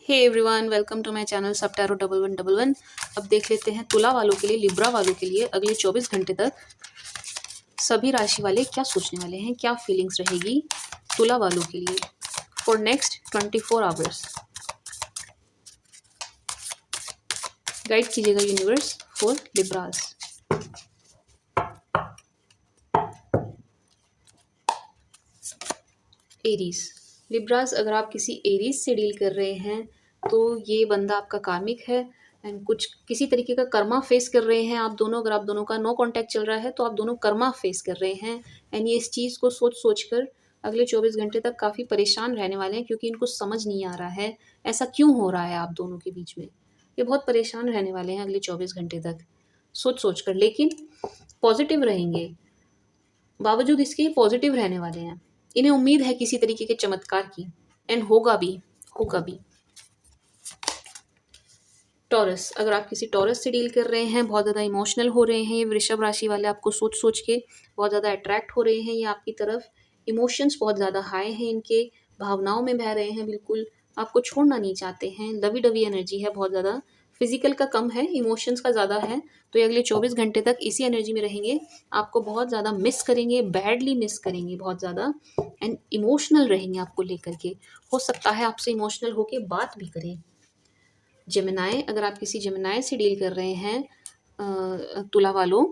Hey everyone, welcome to my channel सब tarot 1111। अब देख लेते हैं तुला वालों के लिए, लिब्रा वालों के लिए अगले 24 घंटे तक सभी राशि वाले क्या सोचने वाले हैं, क्या फीलिंग्स रहेगी तुला वालों के लिए फॉर नेक्स्ट 24 आवर्स। गाइड कीजिएगा universe for Libras. Aries, Libras, अगर आप किसी एरीज से डील कर रहे हैं तो ये बंदा आपका कार्मिक है एंड कुछ किसी तरीके का कर्मा फेस कर रहे हैं आप दोनों। अगर आप दोनों का नो कांटेक्ट चल रहा है तो आप दोनों कर्मा फेस कर रहे हैं एंड ये इस चीज़ को सोच सोच कर अगले 24 घंटे तक काफ़ी परेशान रहने वाले हैं, क्योंकि इनको समझ नहीं आ रहा है ऐसा क्यों हो रहा है आप दोनों के बीच में। ये बहुत परेशान रहने वाले हैं अगले 24 घंटे तक सोच सोच कर, लेकिन पॉजिटिव रहेंगे। बावजूद इसके पॉजिटिव रहने वाले हैं। इन्हें उम्मीद है किसी तरीके के चमत्कार की एंड होगा भी, होगा भी। टॉरस, अगर आप किसी टॉरस से डील कर रहे हैं, बहुत ज़्यादा इमोशनल हो रहे हैं ये वृषभ राशि वाले, आपको सोच सोच के बहुत ज़्यादा अट्रैक्ट हो रहे हैं ये आपकी तरफ। इमोशंस बहुत ज़्यादा हाई हैं इनके, भावनाओं में बह रहे हैं बिल्कुल, आपको छोड़ना नहीं चाहते हैं। लवी डवी एनर्जी है बहुत ज़्यादा, फिजिकल का कम है, इमोशंस का ज़्यादा है। तो ये अगले 24 घंटे तक इसी एनर्जी में रहेंगे, आपको बहुत ज़्यादा मिस करेंगे, बैडली मिस करेंगे बहुत ज़्यादा एंड इमोशनल रहेंगे आपको लेकर के। हो सकता है आपसे इमोशनल होके बात भी करें। जेमिनाई, अगर आप किसी जेमिनाई से डील कर रहे हैं, तुला वालों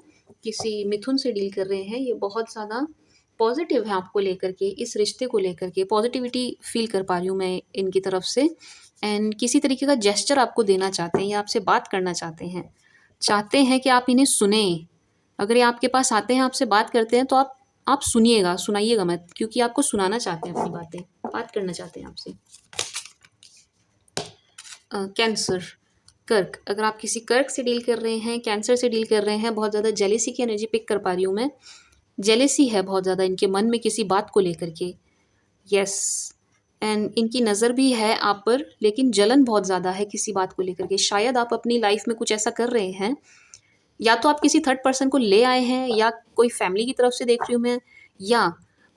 किसी मिथुन से डील कर रहे हैं, ये बहुत ज़्यादा पॉजिटिव है आपको लेकर के, इस रिश्ते को लेकर के पॉजिटिविटी फील कर पा रही हूँ मैं इनकी तरफ से एंड किसी तरीके का जेस्चर आपको देना चाहते हैं या आपसे बात करना चाहते हैं कि आप इन्हें सुने। अगर ये आपके पास आते हैं, आपसे बात करते हैं तो आप सुनिएगा, सुनाइएगा मत, क्योंकि आपको सुनाना चाहते हैं अपनी बातें, बात करना चाहते हैं आपसे। कैंसर, कर्क, अगर आप किसी कर्क से डील कर रहे हैं, कैंसर से डील कर रहे हैं, बहुत ज़्यादा जेलेसी की एनर्जी पिक कर पा रही हूँ मैं। जेलेसी है बहुत ज़्यादा इनके मन में किसी बात को लेकर के। यस, एंड इनकी नज़र भी है आप पर, लेकिन जलन बहुत ज़्यादा है किसी बात को लेकर के। शायद आप अपनी लाइफ में कुछ ऐसा कर रहे हैं, या तो आप किसी थर्ड पर्सन को ले आए हैं, या कोई फैमिली की तरफ से देख रही हूँ मैं, या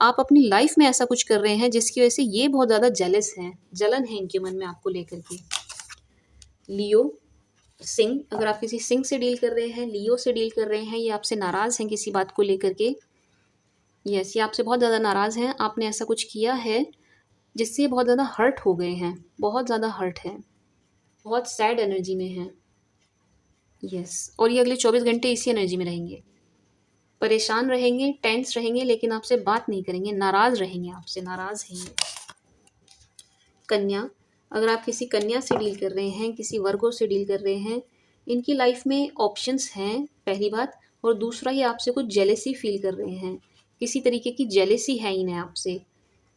आप अपनी लाइफ में ऐसा कुछ कर रहे हैं जिसकी वजह से ये बहुत ज़्यादा जेलस हैं, जलन है इनके मन में आपको लेकर के। लियो, सिंह, अगर आप किसी सिंह से डील कर रहे हैं, लियो से डील कर रहे हैं, ये आपसे नाराज़ हैं किसी बात को लेकर के। यस, ये आपसे बहुत ज़्यादा नाराज़ हैं, आपने ऐसा कुछ किया है जिससे ये बहुत ज़्यादा हर्ट हो गए हैं, बहुत ज़्यादा हर्ट है, बहुत सैड एनर्जी में हैं। यस, और ये अगले 24 घंटे इसी एनर्जी में रहेंगे, परेशान रहेंगे, टेंस रहेंगे, लेकिन आपसे बात नहीं करेंगे, नाराज़ रहेंगे, आपसे नाराज़ हैं ये। कन्या, अगर आप किसी कन्या से डील कर रहे हैं, किसी वर्गों से डील कर रहे हैं, इनकी लाइफ में ऑप्शंस हैं पहली बात, और दूसरा ये आपसे कुछ जेलेसी फील कर रहे हैं, किसी तरीके की जेलेसी है इन्हें आपसे,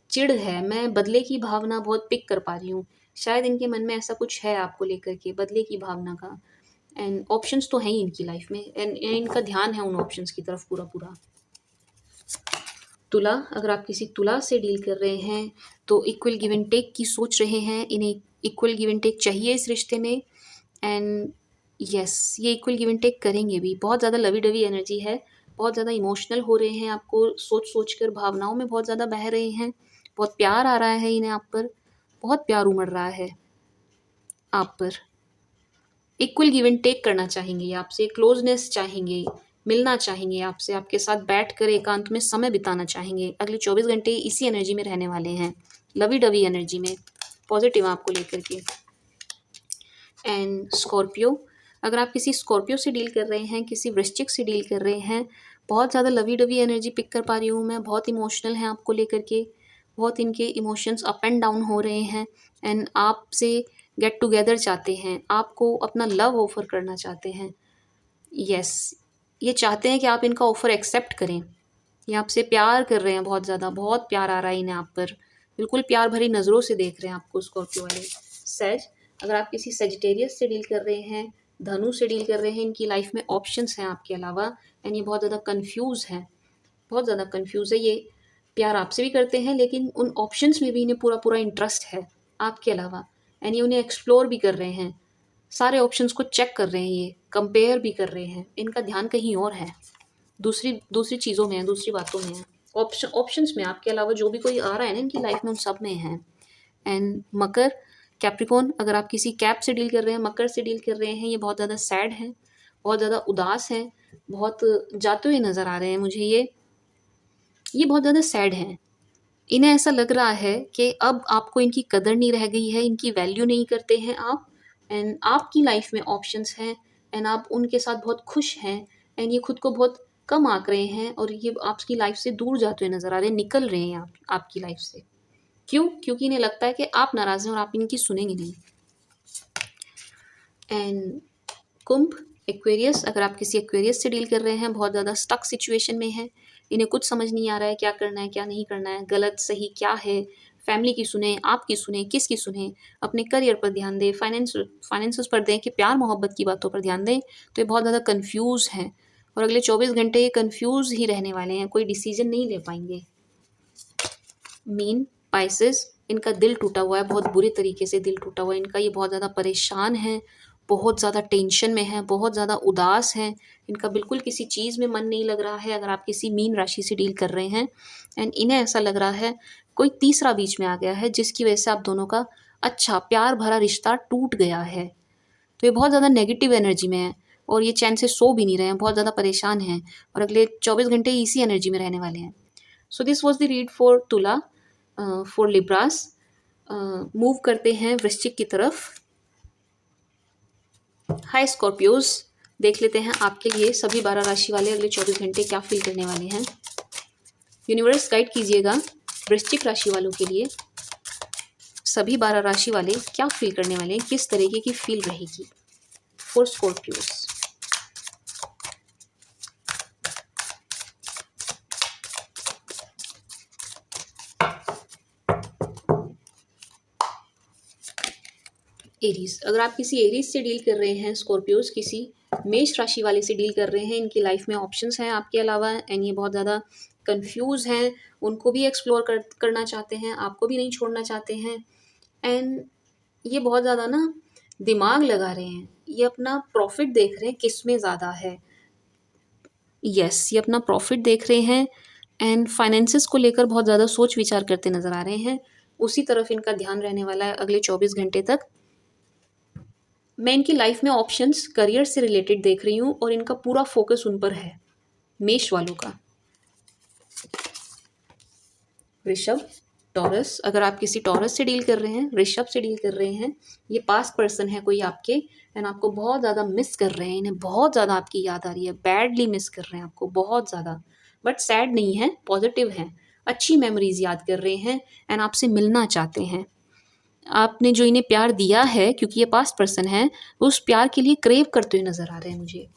चिढ़ है, मैं बदले की भावना बहुत पिक कर पा रही हूँ। शायद इनके मन में ऐसा कुछ है आपको लेकर के, बदले की भावना का, एंड ऑप्शंस तो हैं ही इनकी लाइफ में एंड इनका ध्यान है उन ऑप्शंस की तरफ पूरा पूरा। तुला, अगर आप किसी तुला से डील कर रहे हैं तो इक्वल गिव एंड टेक की सोच रहे हैं, इन्हें इक्वल गिव एंड टेक चाहिए इस रिश्ते में एंड यस, ये इक्वल गिव एंड टेक करेंगे भी। बहुत ज़्यादा लवी डवी एनर्जी है, बहुत ज़्यादा इमोशनल हो रहे हैं, आपको सोच सोच कर भावनाओं में बहुत ज़्यादा बह रहे हैं, बहुत प्यार आ रहा है इन्हें आप पर, बहुत प्यार उमड़ रहा है आप पर। इक्वल गिव एंड टेक करना चाहेंगे आपसे, क्लोजनेस चाहेंगे, मिलना चाहेंगे आपसे, आपके साथ बैठ कर एकांत में समय बिताना चाहेंगे। अगले 24 घंटे इसी एनर्जी में रहने वाले हैं, लवी डवी एनर्जी में, पॉजिटिव आपको लेकर के। एंड स्कॉर्पियो, अगर आप किसी स्कॉर्पियो से डील कर रहे हैं, किसी वृश्चिक से डील कर रहे हैं, बहुत ज़्यादा लवी डवी एनर्जी पिक कर पा रही हूँ मैं, बहुत इमोशनल हैं आपको लेकर के, बहुत इनके इमोशंस अप एंड डाउन हो रहे हैं एंड आपसे गेट टुगेदर चाहते हैं, आपको अपना लव ऑफर करना चाहते हैं। यस, ये चाहते हैं कि आप इनका ऑफ़र एक्सेप्ट करें, ये आपसे प्यार कर रहे हैं बहुत ज़्यादा, बहुत प्यार आ रहा है इन्हें आप पर, बिल्कुल प्यार भरी नज़रों से देख रहे हैं आपको स्कॉर्पियो वाले। सेज, अगर आप किसी सेजिटेरियस से डील कर रहे हैं, धनु से डील कर रहे हैं, इनकी लाइफ में ऑप्शंस हैं आपके अलावा एंड ये बहुत ज़्यादा कन्फ्यूज़ हैं, बहुत ज़्यादा कन्फ्यूज़ है। ये प्यार आपसे भी करते हैं, लेकिन उन ऑप्शंस में भी इन्हें पूरा पूरा इंटरेस्ट है आपके अलावा एंड ये उन्हें एक्सप्लोर भी कर रहे हैं, सारे ऑप्शंस को चेक कर रहे हैं, ये कंपेयर भी कर रहे हैं, इनका ध्यान कहीं और है, दूसरी दूसरी चीज़ों में है, दूसरी बातों में है, ऑप्शंस में आपके अलावा जो भी कोई आ रहा है ना इनकी लाइफ में, उन सब में है। एंड मकर, कैप्रिकॉर्न, अगर आप किसी कैप से डील कर रहे हैं, मकर से डील कर रहे हैं, ये बहुत ज़्यादा सैड हैं, बहुत ज़्यादा उदास हैं, बहुत जाते हुए नज़र आ रहे हैं मुझे ये बहुत ज़्यादा सैड हैं। इन्हें ऐसा लग रहा है कि अब आपको इनकी कदर नहीं रह गई है, इनकी वैल्यू नहीं करते हैं आप, एंड आपकी लाइफ में ऑप्शंस हैं, एंड आप उनके साथ बहुत खुश हैं, एंड ये खुद को बहुत कम आंक रहे हैं, और ये आपकी लाइफ से दूर जाते हुए नज़र आ रहे हैं, निकल रहे हैं आपकी लाइफ से। क्यों? क्योंकि इन्हें लगता है कि आप नाराज़ हैं और आप इनकी सुनेंगे नहीं। एंड कुंभ, एक्वेरियस, अगर आप किसी एक्वेरियस से डील कर रहे हैं, बहुत ज़्यादा स्टक सिचुएशन में है, इन्हें कुछ समझ नहीं आ रहा है क्या करना है क्या नहीं करना है, गलत सही क्या है, फैमिली की सुने, आपकी सुने, किसकी सुने, अपने करियर पर ध्यान दें, फाइनेंसेस पर दें कि प्यार मोहब्बत की बातों पर ध्यान दें, तो ये बहुत ज़्यादा कन्फ्यूज़ हैं, और अगले 24 घंटे ये कन्फ्यूज़ ही रहने वाले हैं, कोई डिसीजन नहीं ले पाएंगे। मीन, पाइसेस, इनका दिल टूटा हुआ है, बहुत बुरे तरीके से दिल टूटा हुआ है इनका, ये बहुत ज़्यादा परेशान हैं, बहुत ज़्यादा टेंशन में है, बहुत ज़्यादा उदास हैं, इनका बिल्कुल किसी चीज़ में मन नहीं लग रहा है अगर आप किसी मीन राशि से डील कर रहे हैं, एंड इन्हें ऐसा लग रहा है कोई तीसरा बीच में आ गया है जिसकी वजह से आप दोनों का अच्छा प्यार भरा रिश्ता टूट गया है। तो ये बहुत ज़्यादा नेगेटिव एनर्जी में है, और ये चैन से सो भी नहीं रहे हैं, बहुत ज़्यादा परेशान हैं, और अगले 24 घंटे इसी एनर्जी में रहने वाले हैं। So this was the read for तुला, फॉर लिब्रास। मूव करते हैं वृश्चिक की तरफ। हाय स्कॉर्पियोज, देख लेते हैं आपके लिए सभी 12 राशि वाले अगले 24 घंटे क्या फील करने वाले हैं। यूनिवर्स गाइड कीजिएगा वृश्चिक राशि वालों के लिए, सभी 12 राशि वाले क्या फील करने वाले हैं, किस तरीके की फील रहेगी फॉर स्कॉर्पियोज। एरीज, अगर आप किसी एरीज से डील कर रहे हैं, स्कॉर्पियोज किसी मेष राशि वाले से डील कर रहे हैं, इनकी लाइफ में ऑप्शंस हैं आपके अलावा, एंड ये बहुत ज़्यादा कंफ्यूज हैं, उनको भी एक्सप्लोर करना चाहते हैं, आपको भी नहीं छोड़ना चाहते हैं, एंड ये बहुत ज़्यादा ना दिमाग लगा रहे हैं, ये अपना प्रॉफिट देख रहे हैं किस में ज़्यादा है। यस, ये अपना प्रॉफिट देख रहे हैं, एंड फाइनेंसेस को लेकर बहुत ज़्यादा सोच विचार करते नज़र आ रहे हैं, उसी तरफ इनका ध्यान रहने वाला है अगले 24 घंटे तक। मैं इनकी लाइफ में ऑप्शंस करियर से रिलेटेड देख रही हूँ, और इनका पूरा फोकस उन पर है, मेष वालों का। वृषभ, टॉरस, अगर आप किसी टॉरस से डील कर रहे हैं, वृषभ से डील कर रहे हैं, ये पास्ट पर्सन है कोई आपके, एंड आपको बहुत ज़्यादा मिस कर रहे हैं, इन्हें बहुत ज़्यादा आपकी याद आ रही है, बैडली मिस कर रहे हैं आपको बहुत ज़्यादा, बट सैड नहीं है, पॉजिटिव हैं, अच्छी मेमोरीज याद कर रहे हैं, एंड आपसे मिलना चाहते हैं। आपने जो इन्हें प्यार दिया है, क्योंकि ये पास्ट पर्सन है, उस प्यार के लिए क्रेव करते हुए नजर आ रहे हैं मुझे।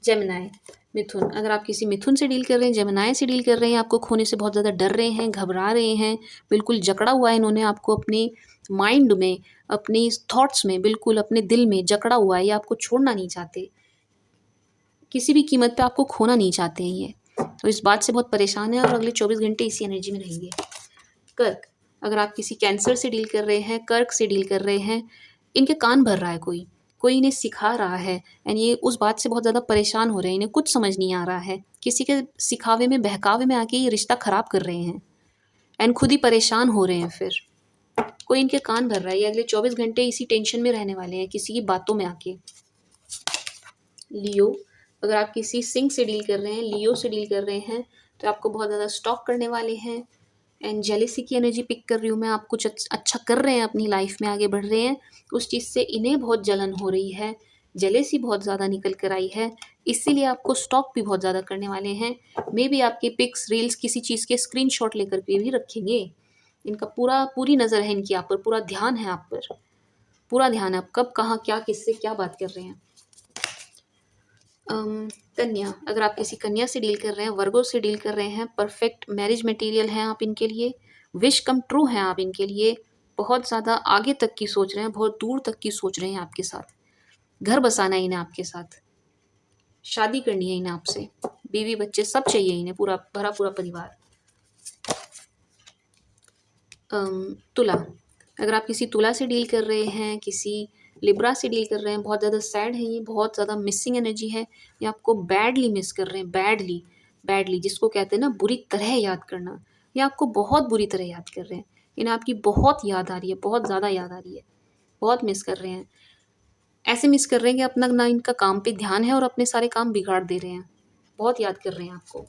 जेमिनाई, मिथुन, अगर आप किसी मिथुन से डील कर रहे हैं, जेमिनाई से डील कर रहे हैं, आपको खोने से बहुत ज़्यादा डर रहे हैं, घबरा रहे हैं, बिल्कुल जकड़ा हुआ है इन्होंने आपको अपने माइंड में, अपनी थॉट्स में, बिल्कुल अपने दिल में जकड़ा हुआ है, ये आपको छोड़ना नहीं चाहते, किसी भी कीमत पे आपको खोना नहीं चाहते हैं ये, तो इस बात से बहुत परेशान है, और अगले 24 घंटे इसी एनर्जी में रहेंगे। कर्क, अगर आप किसी कैंसर से डील कर रहे हैं, कर्क से डील कर रहे हैं, इनके कान भर रहा है कोई इन्हें सिखा रहा है, एंड ये उस बात से बहुत ज़्यादा परेशान हो रहे हैं, इन्हें कुछ समझ नहीं आ रहा है, किसी के सिखावे में बहकावे में आके ये रिश्ता ख़राब कर रहे हैं, एंड खुद ही परेशान हो रहे हैं, फिर कोई इनके कान भर रहा है, ये अगले 24 घंटे इसी टेंशन में रहने वाले हैं, किसी की बातों में आके। लियो, अगर आप किसी सिंह से डील कर रहे हैं, लियो से डील कर रहे हैं, तो आपको बहुत ज़्यादा स्टॉक करने वाले हैं, एंड जेलेसी की एनर्जी पिक कर रही हूँ मैं, आप कुछ अच्छा कर रहे हैं अपनी लाइफ में, आगे बढ़ रहे हैं, उस चीज़ से इन्हें बहुत जलन हो रही है, जेलेसी बहुत ज़्यादा निकल कर आई है, इसीलिए आपको स्टॉक भी बहुत ज़्यादा करने वाले हैं, मे बी आपके पिक्स रील्स किसी चीज़ के स्क्रीनशॉट लेकर के भी रखेंगे, इनका पूरी नज़र है इनकी आप पर, पूरा ध्यान है आप पर, पूरा ध्यान है आप कब कहाँ क्या किससे क्या बात कर रहे हैं। कन्या, अगर आप किसी कन्या से डील कर रहे हैं, वर्गो से डील कर रहे हैं, परफेक्ट मैरिज मटेरियल हैं आप इनके लिए, विश कम ट्रू हैं आप इनके लिए, बहुत ज़्यादा आगे तक की सोच रहे हैं, बहुत दूर तक की सोच रहे हैं आपके साथ, घर बसाना है इन्हें आपके साथ, शादी करनी है इन्हें आपसे, बीवी बच्चे सब चाहिए इन्हें, पूरा भरा पूरा परिवार। तुला, अगर आप किसी तुला से डील कर रहे हैं, किसी लिब्रा से डील कर रहे हैं, बहुत ज़्यादा सैड है ये, बहुत ज़्यादा मिसिंग एनर्जी है, ये आपको बैडली मिस कर रहे हैं, बैडली जिसको कहते हैं ना बुरी तरह याद करना, ये आपको बहुत बुरी तरह याद कर रहे हैं, इन्हें आपकी बहुत याद आ रही है, बहुत ज़्यादा याद आ रही है, बहुत मिस कर रहे हैं। ऐसे मिस कर रहे हैं कि अपना ना इनका काम पे ध्यान है और अपने सारे काम बिगाड़ दे रहे हैं। बहुत याद कर रहे हैं आपको।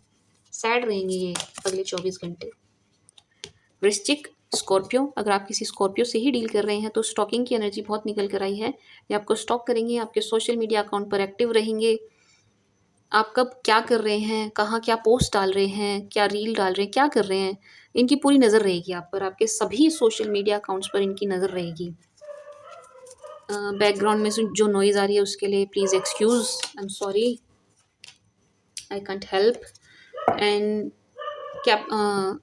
सैड रहेंगे ये अगले 24 घंटे। वृश्चिक, स्कॉर्पियो, अगर आप किसी स्कॉर्पियो से ही डील कर रहे हैं तो स्टॉकिंग की एनर्जी बहुत निकल कर आई है। ये आपको स्टॉक करेंगे, आपके सोशल मीडिया अकाउंट पर एक्टिव रहेंगे। आप कब क्या कर रहे हैं, कहाँ क्या पोस्ट डाल रहे हैं, क्या रील डाल रहे हैं, क्या कर रहे हैं, इनकी पूरी नज़र रहेगी आप पर। आपके सभी सोशल मीडिया अकाउंट्स पर इनकी नज़र रहेगी। बैकग्राउंड में से जो नॉइज़ आ रही है उसके लिए please excuse, I am sorry, I can't help. And क्या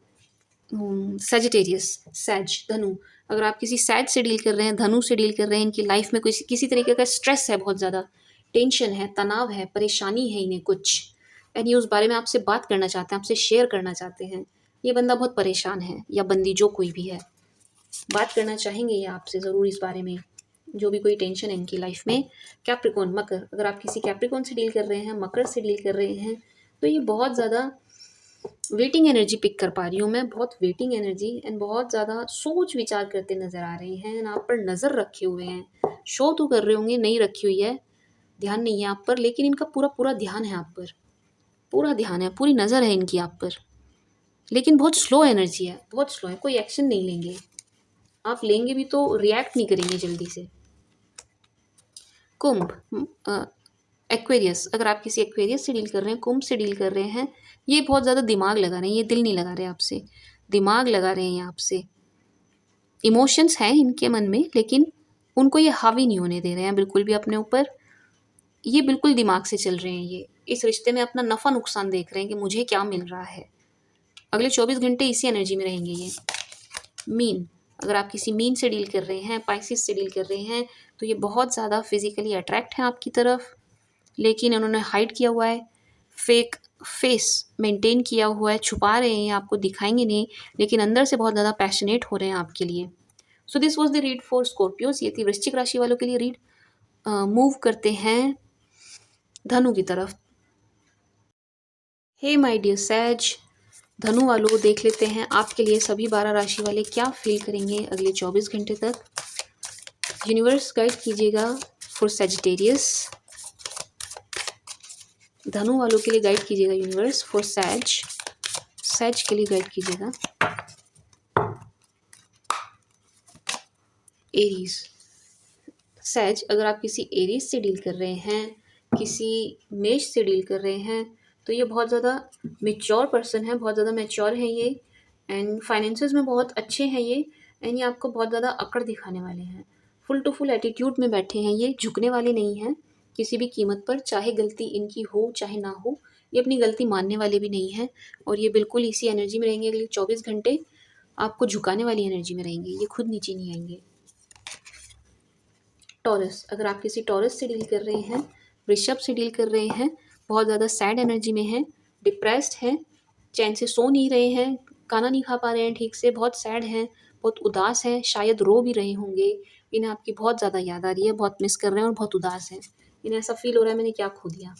सेजिटेरियस, सैज, धनु, अगर आप किसी सैज से डील कर रहे हैं, धनु से डील कर रहे हैं, इनकी लाइफ में किसी तरीके का स्ट्रेस है, बहुत ज़्यादा टेंशन है, तनाव है, परेशानी है इन्हें कुछ, एंड ये उस बारे में आपसे बात करना चाहते हैं, आपसे शेयर करना चाहते हैं। ये बंदा बहुत परेशान है या बंदी, जो कोई भी है, बात करना चाहेंगे ये आपसे ज़रूर इस बारे में, जो भी कोई टेंशन है इनकी लाइफ में। कैप्रिकॉन, मकर, अगर आप किसी कैप्रिकॉन से डील कर रहे हैं, मकर से डील कर रहे हैं, तो ये बहुत ज़्यादा वेटिंग एनर्जी पिक कर पा रही हूँ मैं, बहुत वेटिंग एनर्जी, एंड बहुत ज़्यादा सोच विचार करते नज़र आ रहे हैं, एंड आप पर नज़र रखे हुए हैं। शो तो कर रहे होंगे, नहीं रखी हुई है, ध्यान नहीं है आप पर, लेकिन इनका पूरा पूरा ध्यान है आप पर, पूरा ध्यान है, पूरी नज़र है इनकी आप पर, लेकिन बहुत स्लो एनर्जी है, बहुत स्लो है, कोई एक्शन नहीं लेंगे। आप लेंगे भी तो रिएक्ट नहीं करेंगे जल्दी से। कुंभ, एक्वेरियस, अगर आप किसी एक्वेरियस से डील कर रहे हैं, कुंभ से डील कर रहे हैं, ये बहुत ज़्यादा दिमाग लगा रहे हैं, ये दिल नहीं लगा रहे आपसे, दिमाग लगा रहे हैं ये आपसे। इमोशंस हैं इनके मन में, लेकिन उनको ये हावी नहीं होने दे रहे हैं बिल्कुल भी अपने ऊपर। ये बिल्कुल दिमाग से चल रहे हैं, ये इस रिश्ते में अपना नफ़ा नुकसान देख रहे हैं कि मुझे क्या मिल रहा है। अगले 24 घंटे इसी एनर्जी में रहेंगे ये। मीन, अगर आप किसी मीन से डील कर रहे हैं, पाइसिस से डील कर रहे हैं, तो ये बहुत ज़्यादा फिजिकली अट्रैक्ट हैं आपकी तरफ, लेकिन उन्होंने हाइड किया हुआ है, फेक फेस मेंटेन किया हुआ है, छुपा रहे हैं, आपको दिखाएंगे नहीं, लेकिन अंदर से बहुत ज़्यादा पैशनेट हो रहे हैं आपके लिए। So this was the read for Scorpios, ये थी वृश्चिक राशि वालों के लिए रीड। मूव करते हैं धनु की तरफ। हे माय डियर सैज, धनु वालों, देख लेते हैं आपके लिए सभी 12 राशि वाले क्या फील करेंगे अगले 24 घंटे तक। यूनिवर्स गाइड कीजिएगा फॉर सैजिटेरियस, धनु वालों के लिए गाइड कीजिएगा यूनिवर्स फॉर सैज, सैज के लिए गाइड कीजिएगा। एरीज, सैज, अगर आप किसी एरीज से डील कर रहे हैं, किसी मेष से डील कर रहे हैं, तो ये बहुत ज़्यादा मेच्योर पर्सन है, बहुत ज़्यादा मैच्योर है ये, एंड फाइनेंसेस में बहुत अच्छे हैं ये, एंड ये आपको बहुत ज़्यादा अकड़ दिखाने वाले हैं। फुल टू फुल एटीट्यूड में बैठे हैं ये, झुकने वाले नहीं हैं किसी भी कीमत पर, चाहे गलती इनकी हो चाहे ना हो, ये अपनी गलती मानने वाले भी नहीं हैं, और ये बिल्कुल इसी एनर्जी में रहेंगे अगले 24 घंटे, आपको झुकाने वाली एनर्जी में रहेंगे, ये खुद नीचे नहीं आएंगे। टॉरस, अगर आप किसी टॉरस से डील कर रहे हैं, वृषभ से डील कर रहे हैं, बहुत ज़्यादा सैड एनर्जी में हैं, डिप्रेस्ड हैं, चैन से सो नहीं रहे हैं, खाना नहीं खा पा रहे हैं ठीक से, बहुत सैड हैं, बहुत उदास हैं, शायद रो भी रहे होंगे, इन्हें आपकी बहुत ज़्यादा याद आ रही है, बहुत मिस कर रहे हैं और बहुत उदास हैं, इन्हें ऐसा फील हो रहा है मैंने क्या खो दिया।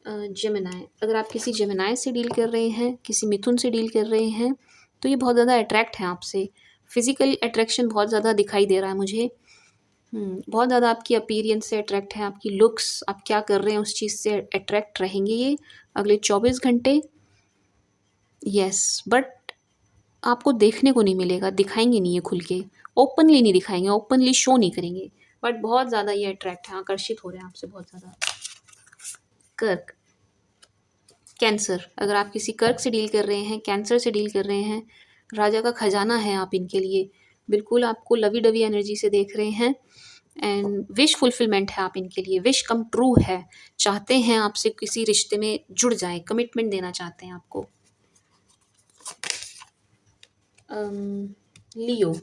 जेमिनाई, अगर आप किसी जेमिनाई से डील कर रहे हैं, किसी मिथुन से डील कर रहे हैं, तो ये बहुत ज़्यादा अट्रैक्ट हैं आपसे, फिजिकल अट्रैक्शन बहुत ज़्यादा दिखाई दे रहा है मुझे। बहुत ज़्यादा आपकी अपीयरेंस से अट्रैक्ट है, आपकी लुक्स, आप क्या कर रहे हैं उस चीज़ से अट्रैक्ट रहेंगे ये अगले 24 घंटे। यस, बट आपको देखने को नहीं मिलेगा, दिखाएंगे नहीं ये खुल के, ओपनली नहीं दिखाएंगे, ओपनली शो नहीं करेंगे, बट बहुत ज़्यादा ये अट्रैक्ट है, आकर्षित हो रहे हैं आपसे बहुत ज़्यादा। कर्क, कैंसर, अगर आप किसी कर्क से डील कर रहे हैं, कैंसर से डील कर रहे हैं, राजा का खजाना है आप इनके लिए, बिल्कुल आपको लवी डवी एनर्जी से देख रहे हैं, एंड विश फुलफिलमेंट है आप इनके लिए, विश कम ट्रू है, चाहते हैं आपसे किसी रिश्ते में जुड़ जाएं, कमिटमेंट देना चाहते हैं आपको। लियो,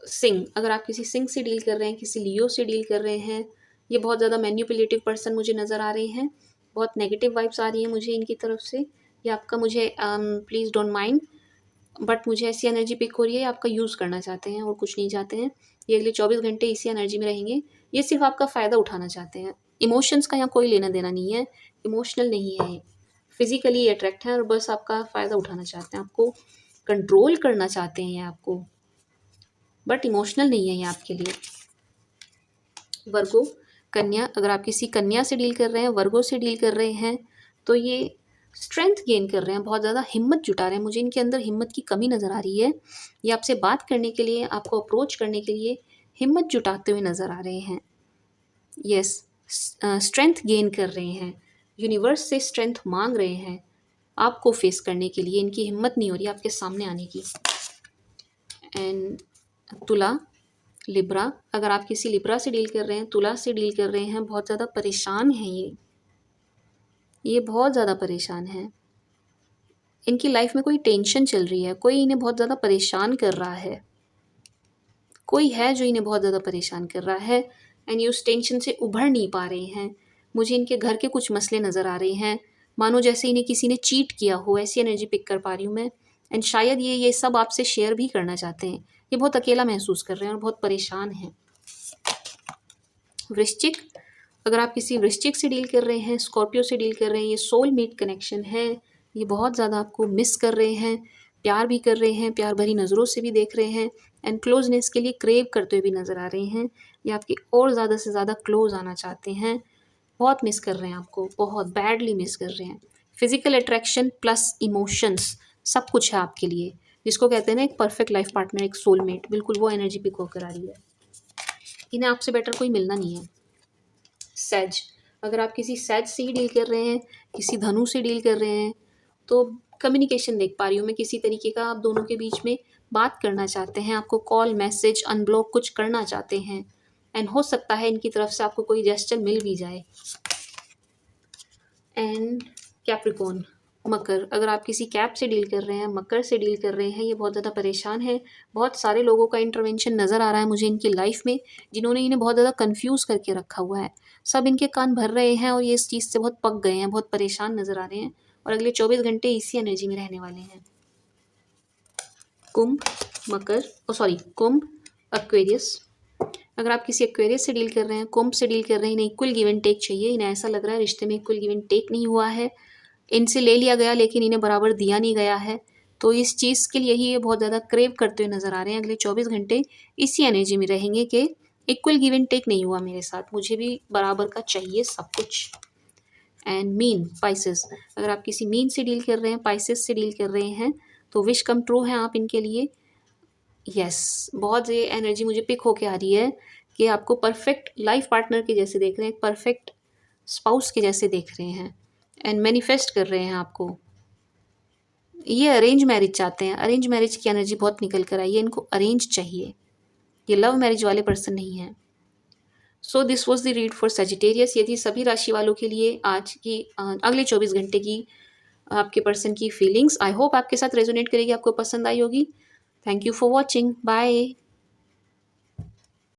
सिंह, अगर आप किसी सिंह से डील कर रहे हैं, किसी लियो से डील कर रहे हैं, ये बहुत ज़्यादा मैन्युपुलेटिव पर्सन मुझे नज़र आ रहे हैं, बहुत नेगेटिव वाइब्स आ रही हैं मुझे इनकी तरफ से, ये आपका मुझे प्लीज़ डोंट माइंड, बट मुझे ऐसी एनर्जी पिक हो रही है, आपका यूज़ करना चाहते हैं और कुछ नहीं चाहते हैं, ये अगले 24 घंटे इसी एनर्जी में रहेंगे, ये सिर्फ आपका फ़ायदा उठाना चाहते हैं, इमोशंस का यहाँ कोई लेना देना नहीं है, इमोशनल नहीं है, फिजिकली अट्रैक्ट हैं और बस आपका फ़ायदा उठाना चाहते हैं, आपको कंट्रोल करना चाहते हैं ये आपको, बट इमोशनल नहीं है ये आपके लिए। वर्गो, कन्या, अगर आप किसी कन्या से डील कर रहे हैं, वर्गो से डील कर रहे हैं, तो ये स्ट्रेंथ गेन कर रहे हैं, बहुत ज़्यादा हिम्मत जुटा रहे हैं। मुझे इनके अंदर हिम्मत की कमी नज़र आ रही है। ये आपसे बात करने के लिए, आपको अप्रोच करने के लिए हिम्मत जुटाते हुए नज़र आ रहे हैं। यस, स्ट्रेंथ गेन कर रहे हैं, यूनिवर्स से स्ट्रेंथ मांग रहे हैं आपको फेस करने के लिए। इनकी हिम्मत नहीं हो रही आपके सामने आने की। एंड तुला, लिब्रा, अगर आप किसी लिब्रा से डील कर रहे हैं, तुला से डील कर रहे हैं, बहुत ज़्यादा परेशान हैं ये बहुत ज़्यादा परेशान हैं। इनकी लाइफ में कोई टेंशन चल रही है, कोई इन्हें बहुत ज़्यादा परेशान कर रहा है, कोई है जो इन्हें बहुत ज़्यादा परेशान कर रहा है एंड ये उस टेंशन से उभर नहीं पा रहे हैं। मुझे इनके घर के कुछ मसले नज़र आ रहे हैं, मानो जैसे इन्हें किसी ने चीट किया हो, ऐसी एनर्जी पिक कर पा रही हूँ मैं। एंड शायद ये सब आपसे शेयर भी करना चाहते हैं। ये बहुत अकेला महसूस कर रहे हैं और बहुत परेशान हैं। वृश्चिक, अगर आप किसी वृश्चिक से डील कर रहे हैं, स्कॉर्पियो से डील कर रहे हैं, ये सोलमेट कनेक्शन है। ये बहुत ज़्यादा आपको मिस कर रहे हैं, प्यार भी कर रहे हैं, प्यार भरी नज़रों से भी देख रहे हैं एंड क्लोजनेस के लिए क्रेव करते हुए भी नज़र आ रहे हैं। ये आपके और ज़्यादा से ज़्यादा क्लोज आना चाहते हैं, बहुत मिस कर रहे हैं आपको, बहुत बैडली मिस कर रहे हैं। फिजिकल अट्रैक्शन प्लस इमोशंस सब कुछ है आपके लिए, जिसको कहते हैं ना एक परफेक्ट लाइफ पार्टनर, एक सोलमेट, बिल्कुल वो एनर्जी पिक होकर आ रही है। इन्हें आपसे बेटर कोई मिलना नहीं है। सैज, अगर आप किसी सैज से ही डील कर रहे हैं, किसी धनु से डील कर रहे हैं, तो कम्युनिकेशन देख पा रही हूँ मैं, किसी तरीके का आप दोनों के बीच में बात करना चाहते हैं, आपको कॉल, मैसेज, अनब्लॉक कुछ करना चाहते हैं एंड हो सकता है इनकी तरफ से आपको कोई जेस्चर मिल भी जाए। एंड कैप्रिकॉर्न, मकर, अगर आप किसी कैप से डील कर रहे हैं, मकर से डील कर रहे हैं, ये बहुत ज़्यादा परेशान है। बहुत सारे लोगों का इंटरवेंशन नज़र आ रहा है मुझे इनकी लाइफ में, जिन्होंने इन्हें बहुत ज़्यादा कंफ्यूज करके रखा हुआ है। सब इनके कान भर रहे हैं और ये इस चीज़ से बहुत पक गए हैं, बहुत परेशान नज़र आ रहे हैं और अगले 24 घंटे इसी एनर्जी में रहने वाले हैं। कुंभ, मकर, कुंभ, एक्वेरियस, अगर आप किसी एक्वेरियस से डील कर रहे हैं, कुंभ से डील कर रहे हैं, इन्हें इक्वल गिव एंड टेक चाहिए। इन्हें ऐसा लग रहा है रिश्ते में इक्वल गिव एंड टेक नहीं हुआ है, इनसे ले लिया गया लेकिन इन्हें बराबर दिया नहीं गया है। तो इस चीज़ के लिए ही ये बहुत ज़्यादा क्रेव करते हुए नज़र आ रहे हैं। अगले 24 घंटे इसी एनर्जी में रहेंगे कि इक्वल गिव एंड टेक नहीं हुआ मेरे साथ, मुझे भी बराबर का चाहिए सब कुछ। एंड मीन, पाइसेस, अगर आप किसी मीन से डील कर रहे हैं, पाइसेस से डील कर रहे हैं, तो विश कम ट्रू है आप इनके लिए। यस, बहुत ये एनर्जी मुझे पिक होके आ रही है कि आपको परफेक्ट लाइफ पार्टनर के जैसे देख रहे हैं, परफेक्ट स्पाउस के जैसे देख रहे हैं एंड मैनिफेस्ट कर रहे हैं आपको। ये अरेंज मैरिज चाहते हैं, अरेंज मैरिज की एनर्जी बहुत निकल कर आई है, इनको अरेंज चाहिए, ये लव मैरिज वाले पर्सन नहीं है। So this was the read for Sagittarius. ये थी सभी राशि वालों के लिए आज की अगले 24 घंटे की आपके पर्सन की फीलिंग्स। आई होप आपके साथ रेजोनेट करेगी, आपको पसंद आई होगी। Thank you for watching, bye.